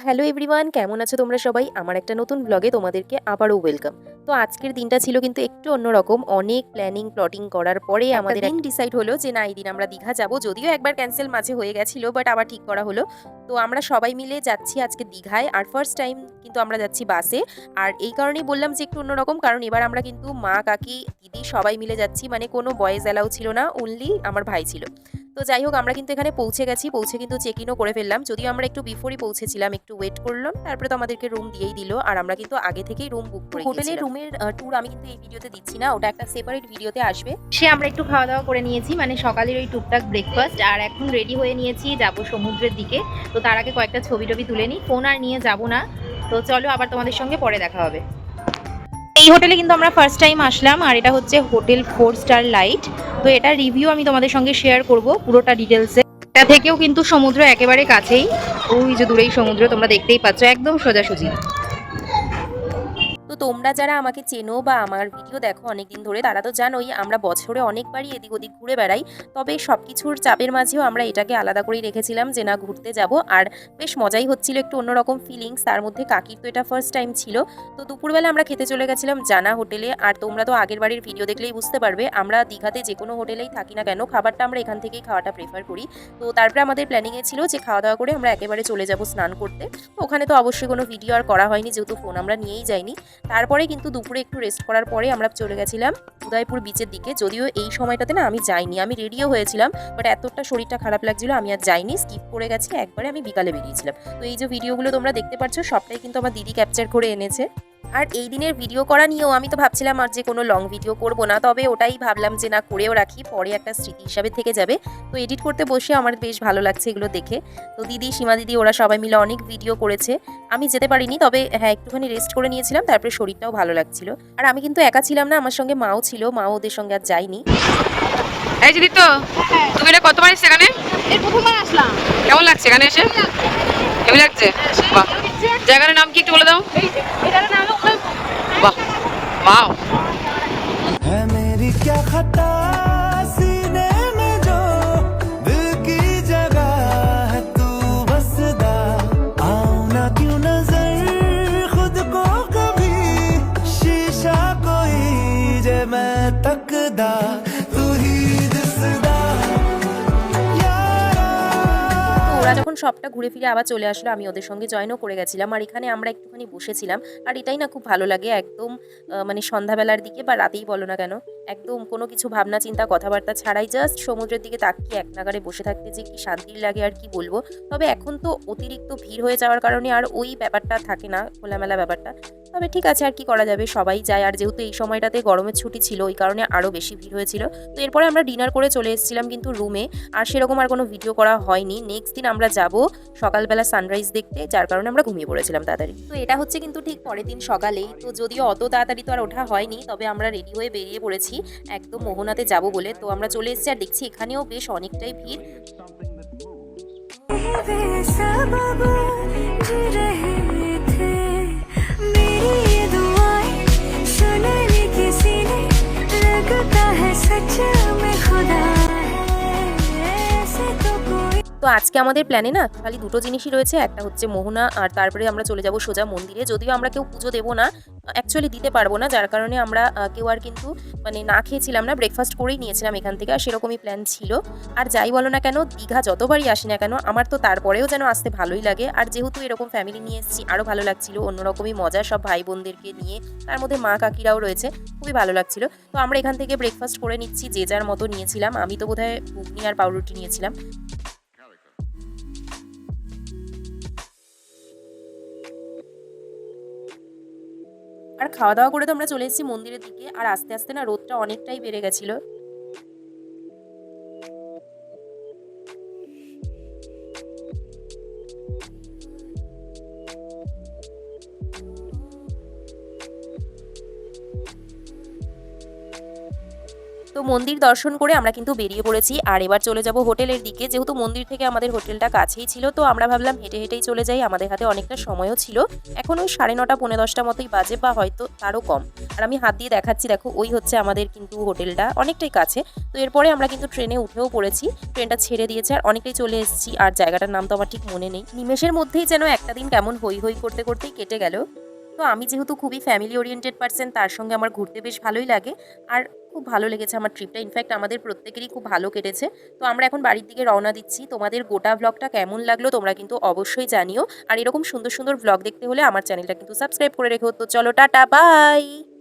Hello everyone, কেমন আছো তোমরা সবাই? আমার একটা নতুন ব্লগে তোমাদেরকে আবারও ওয়েলকাম। তো আজকের দিনটা ছিল কিন্তু একটু অন্যরকম। অনেক প্ল্যানিং প্লটিং করার পরে আমাদের দিন ডিসাইড হলো যে না, এই দিন আমরা দীঘা যাব। যদিও একবার ক্যান্সেল মাঝে হয়ে গেছিল, বাট আবার ঠিক করা হলো। তো আমরা সবাই মিলে যাচ্ছি আজকে দীঘায়। আর ফার্স্ট টাইম কিন্তু আমরা যাচ্ছি বাসে। আর এই কারণেই বললাম যে একটু অন্যরকম, কারণ এবার আমরা কিন্তু মা, কাকি, দিদি সবাই মিলে যাচ্ছি। মানে কোনো বয়েজ অ্যালাউ ছিল না, অনলি আমার ভাই ছিল। তো যাই হোক, আমরা কিন্তু এখানে পৌঁছে গেছি। পৌঁছে কিন্তু চেক ইনও করে ফেললাম। যদিও আমরা একটু বিফোরই পৌঁছেছিলাম, একটু ওয়েট করলাম, তারপরে তো আমাদেরকে রুম দিয়েই দিল। আর আমরা কিন্তু আগে থেকেই রুম বুক করে হোটেলের রুমের ট্যুর আমি কিন্তু এই ভিডিওতে দিচ্ছি না, ওটা একটা সেপারেট ভিডিওতে আসবে। আমরা একটু খাওয়া দাওয়া করে নিয়েছি, মানে সকালের ওই টুকটাক ব্রেকফাস্ট। আর এখন রেডি হয়ে নিয়েছি, যাব সমুদ্রের দিকে। তো তার আগে কয়েকটা ছবি টবি তুলে নিই, ফোন আর নিয়ে যাব না। তো চলো, আবার তোমাদের সঙ্গে পরে দেখা হবে। এই হোটেলে কিন্তু আমরা ফার্স্ট টাইম আসলাম, আর এটা হচ্ছে হোটেল 4 স্টার লাইট। তো এটা রিভিউ আমি তোমাদের সঙ্গে শেয়ার করব পুরোটা ডিটেলসে। এটা থেকেও কিন্তু সমুদ্র একেবারে কাছেই, ওই যে দূরেই সমুদ্র তোমরা দেখতেই পাচ্ছ, একদম সোজাসুজি। তো তোমরা যারা আমাকে চেনো বা আমার ভিডিও দেখো অনেকদিন ধরে, তারা তো জানোই আমরা বছরে অনেকবারই এদিক ওদিক ঘুরে বেড়াই। তবে সব কিছুর চাপের মাঝেও আমরা এটাকে আলাদা করেই রেখেছিলাম যে না, ঘুরতে যাব। আর বেশ মজাই হচ্ছিল, একটু অন্যরকম ফিলিংস। তার মধ্যে কাকির তো এটা ফার্স্ট টাইম ছিল। তো দুপুরবেলা আমরা খেতে চলে গেছিলাম জানা হোটেলে। আর তোমরা তো আগের বাড়ির ভিডিও দেখলেই বুঝতে পারবে, আমরা দীঘাতে যে কোনো হোটেলেই থাকি না কেন, খাবারটা আমরা এখান থেকেই খাওয়াটা প্রেফার করি। তো তারপরে আমাদের প্ল্যানিংয়ে ছিল যে খাওয়া দাওয়া করে আমরা একেবারে চলে যাব স্নান করতে। তো ওখানে তো অবশ্যই কোনো ভিডিও আর করা হয়নি, যেহেতু ফোন আমরা নিয়েই যাইনি। তারপরে কিন্তু দুপুরে একটু রেস্ট করার পরে আমরা চলে গেছিলাম উদয়পুর বিচের দিকে। যদিও এই সময়টাতে না আমি যাইনি, আমি রেডিও হয়েছিলাম, বাট এতটা শরীরটা খারাপ লাগছিল আমি আর যাইনি, স্কিপ করে গেছি। একবারে আমি বিকালে বেরিয়েছিলাম। তো এই যে ভিডিওগুলো তোমরা দেখতে পাচ্ছ, সবটাই কিন্তু আমার দিদি ক্যাপচার করে এনেছে। আর এই দিনের ভিডিও করা নিয়েও আমি তো ভাবছিলাম আর যে কোনো লং ভিডিও করব না, তবে ওটাই ভাবলাম যে না, করেও রাখি, পরে একটা স্মৃতি হিসাবে থেকে যাবে। তো এডিট করতে বসে আমার বেশ ভালো লাগছে এগুলো দেখে। তো দিদি, সীমা দিদি, ওরা সবাই মিলে অনেক ভিডিও করেছে। আমি যেতে পারিনি, তবে হ্যাঁ একটুখানি রেস্ট করে নিয়েছিলাম, তারপরে শরীরটাও ভালো লাগছিল। আর আমি কিন্তু একা ছিলাম না, আমার সঙ্গে মাও ছিল, মাও ওদের সঙ্গে আর যায়নি। এই দিদি, তো তুমি এটা কতবার এসেছো এখানে? এই প্রথমবার আসলাম। কেমন লাগছে এখানে এসে? কেমন লাগছে? বাহ, জায়গাটার নাম কি একটু বলে দাও। এটার নাম হলো বাহ, ওয়াও। है मेरी क्या खता सीने में जो दिल की जगह है तू बसदा आओ ना क्यों नजर खुद को कभी शीशा कोई जे मैं तकदा तू ही दिसदा ওরা যখন সবটা ঘুরে ফিরে আবার চলে আসলো, আমি ওদের সঙ্গে জয়েনও করে গেছিলাম। আর এখানে আমরা একটুখানি বসেছিলাম। আর এটাই না খুব ভালো লাগে, একদম মানে সন্ধ্যাবেলার দিকে বা রাতেই বলো না কেন, একদম কোনো কিছু ভাবনা চিন্তা কথাবার্তা ছাড়াই জাস্ট সমুদ্রের দিকে তাকিয়ে এক নাগারে বসে থাকতে যে কি শান্তির লাগে আর কি বলবো। তবে এখন তো অতিরিক্ত ভিড় হয়ে যাওয়ার কারণে আর ওই ব্যাপারটা থাকে না, খোলামেলা ব্যাপারটা। তবে ঠিক আছে, আর কি করা যাবে, সবাই যায়। আর যেহেতু এই সময়টাতে গরমের ছুটি ছিল, ওই কারণে আরও বেশি ভিড় হয়েছিল। তো এরপরে আমরা ডিনার করে চলে এসেছিলাম কিন্তু রুমে। আর সেরকম আর কোনো ভিডিও করা হয়নি। নেক্সট দিন আমরা যাব সকালবেলা সানরাইজ দেখতে, যার কারণে আমরা ঘুমিয়ে পড়েছিলাম তাড়াতাড়ি। তো এটা হচ্ছে কিন্তু ঠিক পরের দিন সকালেই। তো যদিও অত তাড়াতাড়ি তো আর ওঠা হয়নি, তবে আমরা রেডি হয়ে বেরিয়ে পড়েছি একদম মোহনাতে যাব বলে। তো আমরা চলে এসেছি, আর দেখছি এখানেও বেশ অনেকটাই ভিড়। তো আজকে আমাদের প্ল্যানে না খালি দুটো জিনিসই রয়েছে, একটা হচ্ছে মোহনা, আর তারপরে আমরা চলে যাব সোজা মন্দিরে। যদিও আমরা কেউ পুজো দেবো না, অ্যাকচুয়ালি দিতে পারবো না, যার কারণে আমরা কেউ আর কিন্তু মানে না খেয়েছিলাম না, ব্রেকফাস্ট করেই নিয়েছিলাম এখান থেকে। আর সেরকমই প্ল্যান ছিল। আর যাই বলো না কেন, দীঘা যতবারই আসি না কেন, আমার তো তারপরেও যেন আসতে ভালোই লাগে। আর যেহেতু এরকম ফ্যামিলি নিয়ে এসেছি, আরও ভালো লাগছিল, অন্যরকমই মজা, সব ভাই বোনদেরকে নিয়ে, তার মধ্যে মা কাকিরাও রয়েছে, খুবই ভালো লাগছিল। তো আমরা এখান থেকে ব্রেকফাস্ট করে নিচ্ছি, যে যার মতো নিয়েছিলাম। আমি তো বোধহয় ঘুগনি আর পাউরুটি নিয়েছিলাম। আর খাওয়া দাওয়া করে তো আমরা চলে এসেছি মন্দিরের দিকে। আর আস্তে আস্তে না রোদটা অনেকটাই বেড়ে গেছিল। তো মন্দির দর্শন করে আমরা কিন্তু বেরিয়ে পড়েছি আর এবার চলে যাব হোটেলের দিকে। যেহেতু মন্দির থেকে আমাদের হোটেলটা কাছেই ছিল, তো আমরা ভাবলাম হেঁটে হেঁটেই চলে যাই। আমাদের হাতে অনেকটা সময়ও ছিল, এখন ওই 9:30 পৌনে 10টা মতোই বাজে বা হয়তো তারও কম। আর আমি হাত দিয়ে দেখাচ্ছি, দেখো ওই হচ্ছে আমাদের কিন্তু হোটেলটা, অনেকটাই কাছে। তো এরপরে আমরা কিন্তু ট্রেনে উঠেও পড়েছি, ট্রেনটা ছেড়ে দিয়েছে আর অনেকটাই চলে এসেছি। আর জায়গাটার নাম তো আমার ঠিক মনে নেই। নিমেষের মধ্যেই যেন একটা দিন কেমন হই হই করতে করতেই কেটে গেল। তো আমি যেহেতু খুবই ফ্যামিলি ওরিয়েন্টেড পার্সন, তার সঙ্গে আমার ঘুরতে বেশ ভালোই লাগে আর খুব ভালো লেগেছে আমার ট্রিপটা। ইনফ্যাক্ট আমাদের প্রত্যেকেরই খুব ভালো কেটেছে। তো আমরা এখন বাড়ির দিকে রওনা দিচ্ছি। তোমাদের গোটা ব্লগটা কেমন লাগলো তোমরা কিন্তু অবশ্যই জানিও। আর এরকম সুন্দর সুন্দর ব্লগ দেখতে হলে আমার চ্যানেলটা কিন্তু সাবস্ক্রাইব করে রেখো। তো চলো, টাটা, বাই।